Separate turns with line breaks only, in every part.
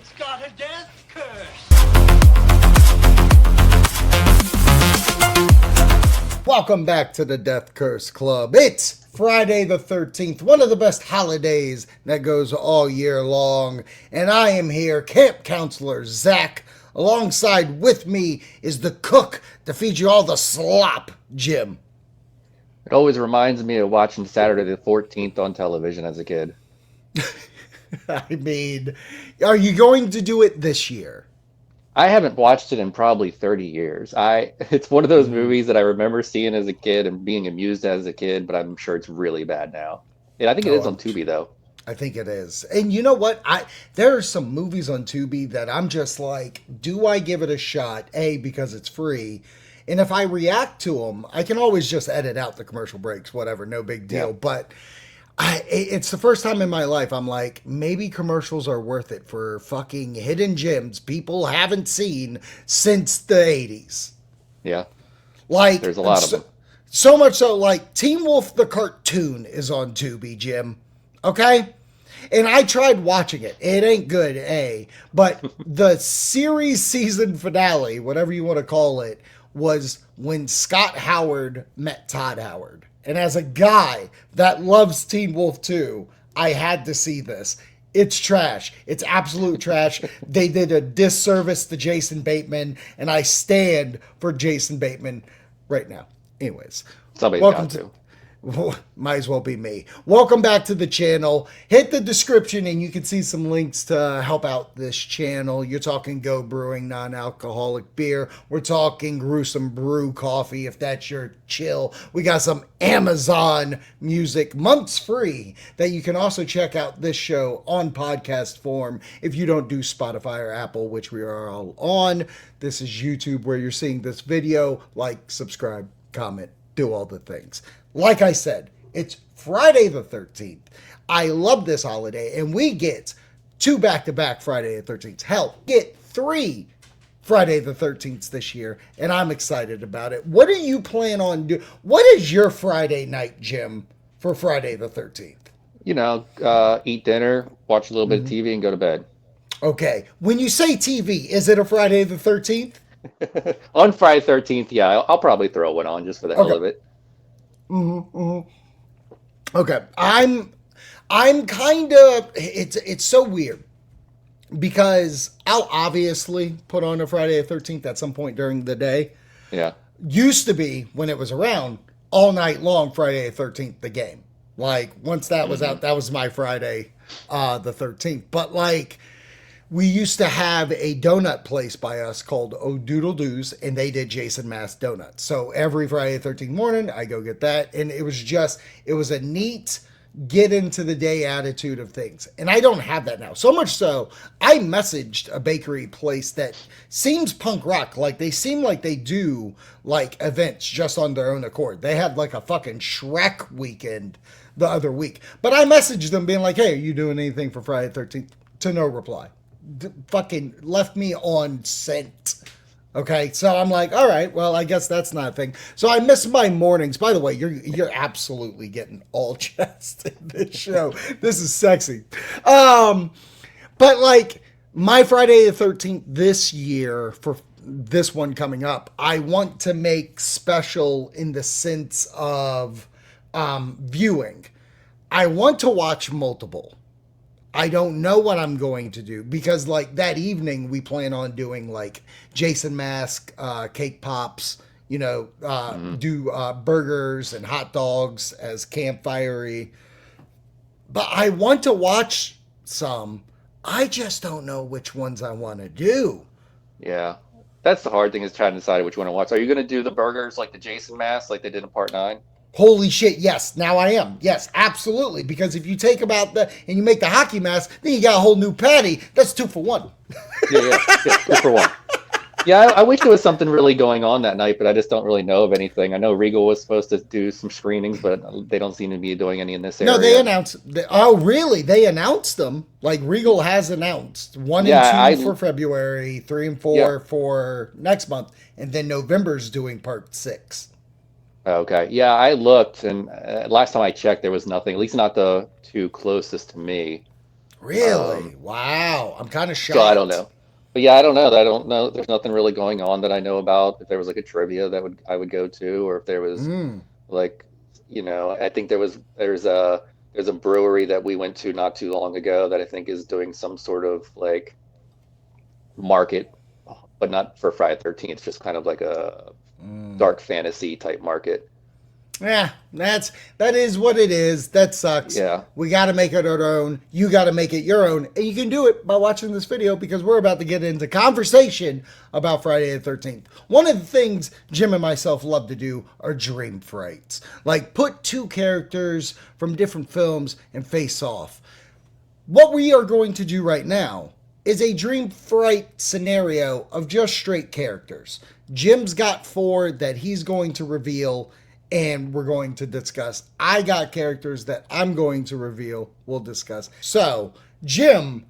It's got a death curse.
Welcome back to the Death Curse Club. It's Friday the 13th, one of the best holidays that goes all year long. And I am here, Camp Counselor Zach. Alongside with me is the cook to feed you all the slop, Jim.
It always reminds me of watching Saturday the 14th on television as a kid.
I mean, are you going to do it this year?
I haven't watched it in probably 30 years. It's one of those movies that I remember seeing as a kid and being amused as a kid, but I'm sure it's really bad now. And I think it is on Tubi though.
I think it is. And you know what? There are some movies on Tubi that I'm just like, do I give it a shot? A, because it's free. And if I react to them, I can always just edit out the commercial breaks, whatever, no big deal.
Yeah.
But it's the first time in my life I'm like, maybe commercials are worth it for fucking hidden gems people haven't seen since the 80s.
Yeah.
Like,
There's a lot of them.
So much so, like, Teen Wolf the cartoon is on Tubi, Jim. Okay? And I tried watching it. It ain't good, A. But the series season finale, whatever you want to call it, was when Scott Howard met Todd Howard. And as a guy that loves Teen Wolf 2, I had to see this. It's trash. It's absolute trash. They did a disservice to Jason Bateman, and I stand for Jason Bateman right now. Anyways,
Somebody's
welcome
got to.
Might as well be me. Welcome back to the channel. Hit the description and you can see some links to help out this channel. You're talking Go Brewing non-alcoholic beer. We're talking Gruesome Brew coffee if that's your chill. We got some Amazon music, months free, that you can also check out this show on podcast form if you don't do Spotify or Apple, which we are all on. This is YouTube where you're seeing this video. Like, subscribe, comment, do all the things. Like I said, it's Friday the 13th. I love this holiday, and we get 2 back-to-back Friday the 13th. Hell, get 3 Friday the 13th this year, and I'm excited about it. What do you plan on doing? What is your Friday night, Jim, for Friday the 13th?
You know, eat dinner, watch a little bit of TV, and go to bed.
Okay. When you say TV, is it a Friday the 13th?
On Friday 13th, yeah, I'll probably throw one on just for the hell of it.
Okay. I'm kind of, it's so weird because I'll obviously put on a Friday the 13th at some point during the day.
Yeah.
Used to be, when it was around, all night long Friday the 13th, the game. Like, once that was out, that was my Friday the 13th. But, like, we used to have a donut place by us called Oh Doodle Doos, and they did Jason Mass donuts. So every Friday the 13th morning, I go get that. And it was a neat get into the day attitude of things. And I don't have that now. So much so, I messaged a bakery place that seems punk rock. Like, they seem like they do, like, events just on their own accord. They had, like, a fucking Shrek weekend the other week. But I messaged them being like, hey, are you doing anything for Friday the 13th? To no reply. Fucking left me on scent. Okay, so I'm like, all right, well, I guess that's not a thing. So I miss my mornings. By the way, you're absolutely getting all chest in this show. This is sexy. But like my Friday the 13th this year, for this one coming up, I want to make special in the sense of viewing. I want to watch multiple. I don't know what I'm going to do because, like, that evening we plan on doing like Jason Mask, cake pops, you know, do burgers and hot dogs as campfirey. But I want to watch some. I just don't know which ones I want to do.
Yeah. That's the hard thing, is trying to decide which one to watch. Are you going to do the burgers like the Jason Mask like they did in Part 9?
Holy shit, yes, now I am. Yes, absolutely. Because if you take about and you make the hockey mask, then you got a whole new patty. That's 2 for 1.
Yeah, 2 for 1. Yeah, I wish there was something really going on that night, but I just don't really know of anything. I know Regal was supposed to do some screenings, but they don't seem to be doing any in this area.
No, they announced. Oh, really? They announced them? Like, Regal has announced 1 and 2 for February, 3 and 4 for next month, and then November's doing Part 6.
Okay. Yeah, I looked, and last time I checked, there was nothing, at least not the 2 closest to me.
Really? Wow. I'm kind of shocked.
So I don't know. But yeah, I don't know. I don't know. There's nothing really going on that I know about. If there was like a trivia that would I would go to, or if there was like, I think there's a brewery that we went to not too long ago that I think is doing some sort of like market, but not for Friday 13th. It's just kind of like a dark fantasy type market.
Yeah, that is what it is. That sucks.
Yeah.
We got to make it our own. You got to make it your own. And you can do it by watching this video because we're about to get into conversation about Friday the 13th. One of the things Jim and myself love to do are dream frights. Like put two characters from different films and face off. What we are going to do right now is a dream fright scenario of just straight characters. Jim's got 4 that he's going to reveal and we're going to discuss. I got characters that I'm going to reveal. We'll discuss. So, Jim,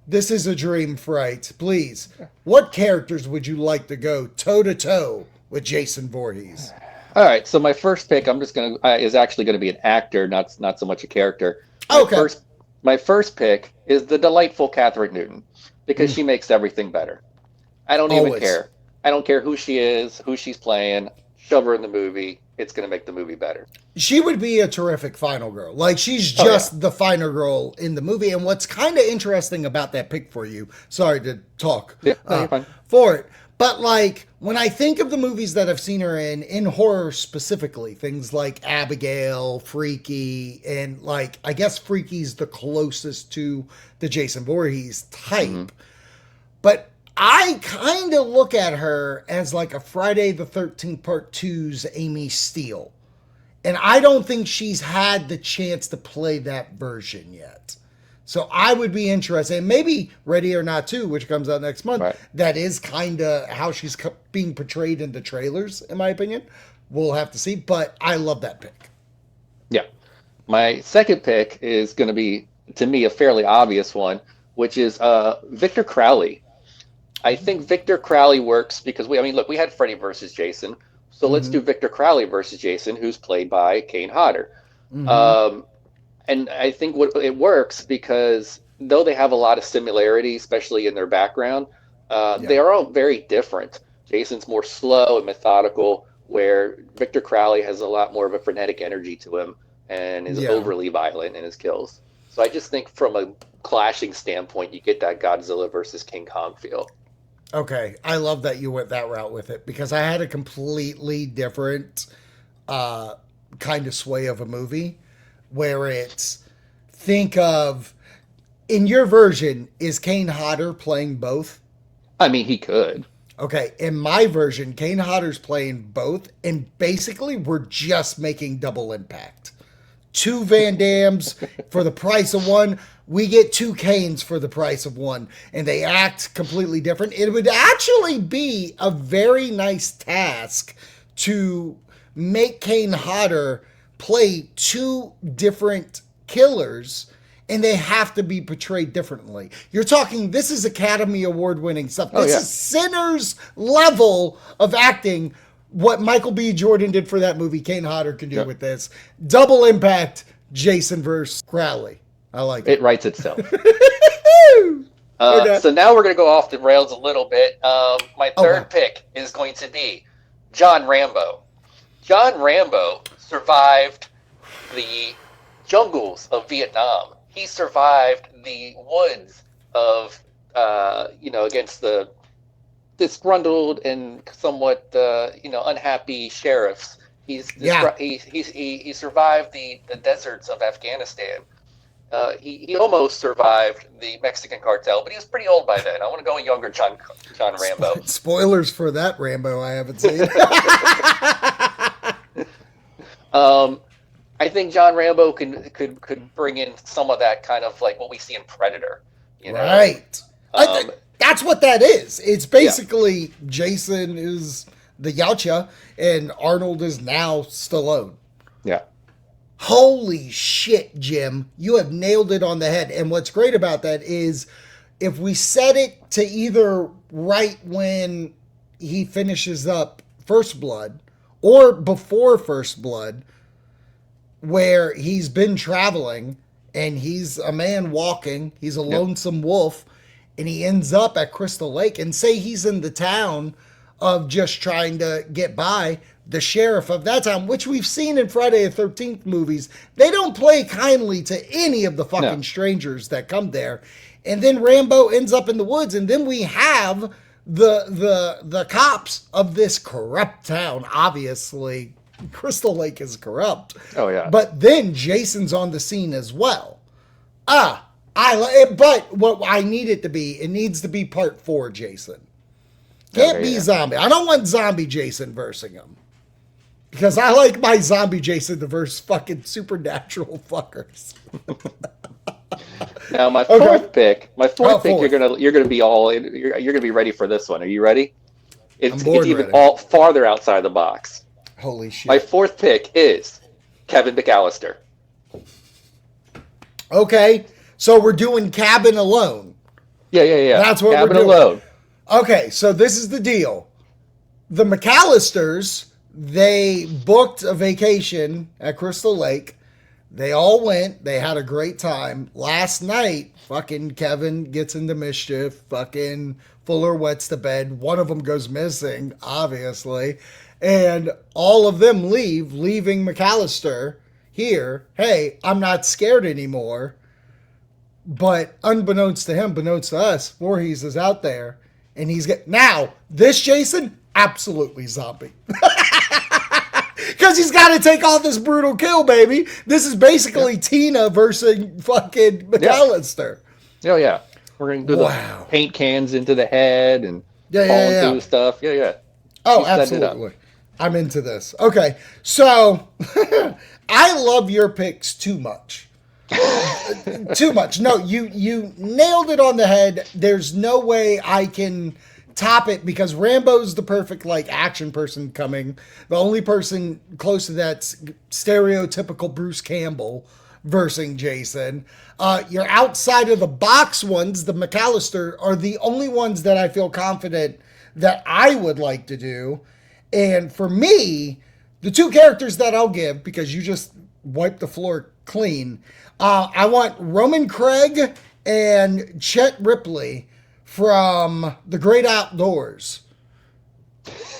this is a dream fright. Please, what characters would you like to go toe-to-toe with Jason Voorhees?
All right, so my first pick, is actually gonna be an actor, not so much a character.
Okay.
My first pick is the delightful Catherine Newton because she makes everything better. I don't even care. I don't care who she is, who she's playing. Shove her in the movie. It's going to make the movie better.
She would be a terrific final girl. Like, she's just the final girl in the movie. And what's kind of interesting about that pick for you, sorry to talk for it, but like, when I think of the movies that I've seen her in horror specifically, things like Abigail, Freaky, and like, I guess Freaky's the closest to the Jason Voorhees type. Mm-hmm. But I kind of look at her as like a Friday the 13th Part 2's Amy Steele. And I don't think she's had the chance to play that version yet. So I would be interested. And maybe Ready or Not 2, which comes out next month, that is kind of how she's being portrayed in the trailers, in my opinion. We'll have to see. But I love that pick.
Yeah. My second pick is going to be, to me, a fairly obvious one, which is Victor Crowley. I think Victor Crowley works because we had Freddy versus Jason, so let's do Victor Crowley versus Jason, who's played by Kane Hodder. Mm-hmm. And I think it works because though they have a lot of similarity, especially in their background, they are all very different. Jason's more slow and methodical, where Victor Crowley has a lot more of a frenetic energy to him and is overly violent in his kills. So I just think from a clashing standpoint, you get that Godzilla versus King Kong feel.
Okay, I love that you went that route with it because I had a completely different kind of sway of a movie where it's, think of, in your version, is Kane Hodder playing both?
I mean, he could.
Okay, in my version, Kane Hodder's playing both, and basically we're just making double impact. 2 Van Dams for the price of one. We get 2 Kanes for the price of one, and they act completely different. It would actually be a very nice task to make Kane Hodder play 2 different killers, and they have to be portrayed differently. You're talking, this is Academy Award winning stuff. This is Sinners level of acting. What Michael B. Jordan did for that movie, Kane Hodder can do with this. Double impact, Jason versus Crowley. I like it.
It writes itself. So now we're going to go off the rails a little bit. My third pick is going to be John Rambo. John Rambo survived the jungles of Vietnam. He survived the woods of, against the disgruntled and somewhat, unhappy sheriffs. He survived the deserts of Afghanistan. He almost survived the Mexican cartel, but he was pretty old by then. I want to go a younger John Rambo.
Spoilers for that Rambo I haven't seen.
I think John Rambo could bring in some of that kind of like what we see in Predator.
Right. That's what that is. It's basically Jason is the Yautja and Arnold is now Stallone.
Yeah.
Holy shit, Jim. You have nailed it on the head. And what's great about that is if we set it to either right when he finishes up First Blood or before First Blood, where he's been traveling and he's a man walking. He's a lonesome wolf, and he ends up at Crystal Lake. And say he's in the town of just trying to get by. The sheriff of that town, which we've seen in Friday the 13th movies, they don't play kindly to any of the fucking strangers that come there. And then Rambo ends up in the woods, and then we have the cops of this corrupt town. Obviously, Crystal Lake is corrupt.
Oh yeah.
But then Jason's on the scene as well. But what I need it to be, it needs to be part 4 Jason. Can't be zombie. I don't want zombie Jason versing him. Because I like my zombie Jason to verse fucking supernatural fuckers.
Now my fourth pick, you're gonna be all you're gonna be ready for this one. Are you ready? It's even all farther outside the box.
Holy shit!
My fourth pick is Kevin McAllister.
Okay, so we're doing Cabin Alone.
Yeah.
That's what
Cabin
we're doing.
Alone.
Okay, so this is the deal. The McAllisters, they booked a vacation at Crystal Lake. They all went. They had a great time. Last night, fucking Kevin gets into mischief. Fucking Fuller wets the bed. One of them goes missing, obviously. And all of them leaving McAllister here. Hey, I'm not scared anymore. But unbeknownst to him, beknownst to us, Voorhees is out there. And he's now, this Jason, absolutely zombie. Because he's got to take all this brutal kill, baby. This is basically Tina versus fucking McAllister.
Oh, yeah. We're going to do the paint cans into the head and falling through stuff. Yeah.
Oh, absolutely. I'm into this. Okay, so I love your picks too much. Too much. No, you nailed it on the head. There's no way I can top it because Rambo's the perfect action person coming. The only person close to that's stereotypical Bruce Campbell versing Jason. Your outside of the box ones, the McAllister, are the only ones that I feel confident that I would like to do. And for me, the two characters that I'll give, because you just wiped the floor clean, I want Roman Craig and Chet Ripley from The Great Outdoors.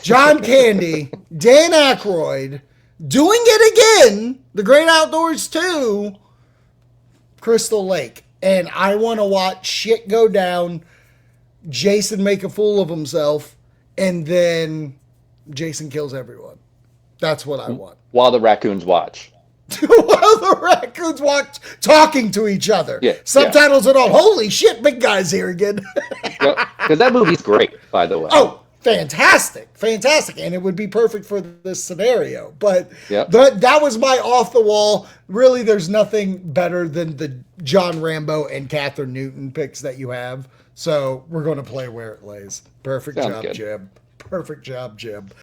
John Candy, Dan Aykroyd, doing it again, The Great Outdoors 2, Crystal Lake. And I want to watch shit go down, Jason make a fool of himself, and then Jason kills everyone. That's what I want.
While the raccoons watch.
While the raccoons watch, talking to each other.
Yeah,
Subtitles and all. Holy shit, big guy's here again.
Because that movie's great, by the way.
Oh, fantastic. And it would be perfect for this scenario. But that was my off the wall. Really, there's nothing better than the John Rambo and Catherine Newton picks that you have. So we're going to play where it lays. Perfect job, Jim.